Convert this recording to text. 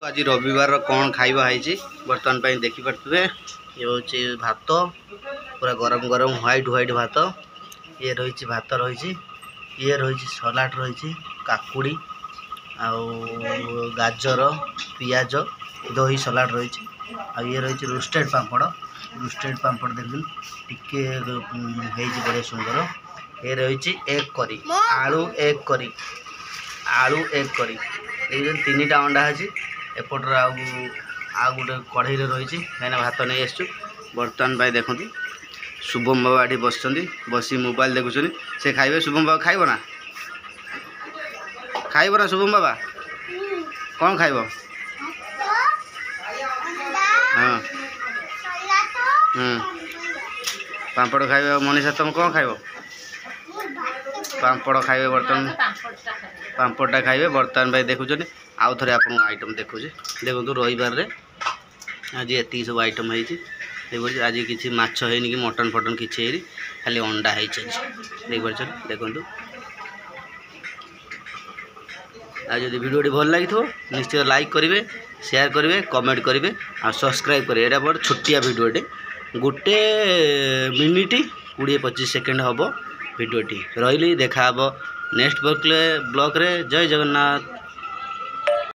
आज रविवार कौन खाइबा है बर्तमान पे देखी पारे ये हूँ भात पूरा गरम गरम व्हाइट व्हाइट भात ये रही भात रही ये रही सलाड रही काकुड़ी गाजर पियाज दही सलाड रही ये रही रोस्टेड पापड़ देखिए टिके बढ़िया सुंदर ये रही एग करी आलू एग करी तीन टा अंडा अच्छी एपटर आ गोटे कढ़ई रही कहीं भात नहीं आसचु बर्तमान भाई देखो शुभम बाबा ये बसी मोबाइल देखुं से खाइबे शुभम बाबा खाइब ना शुभम बाबा कौन खाइब हाँ पापड़ खाइबे मनीषा तुम कौन खाइब पापड़ खाइबे बर्तमान पापड़टा खाइबे बर्तमान भाई देखुं आउ थे आप आइटम देखुचे देखो रविवार रे आज ये सब आइटम है आज किसी माछ है कि मटन फटन किसी खाली अंडा है देखो आज जब वीडियो भल लगी निश्चित लाइक करेंगे शेयर करेंगे कमेंट करेंगे और सब्सक्राइब करेंगे यहाँ बहुत छोटिया वीडियोटे गोटे मिनिट 20-25 सेकेंड हम वीडियोटी रही देखा नेक्स्ट ब्लॉग रे जय जगन्नाथ।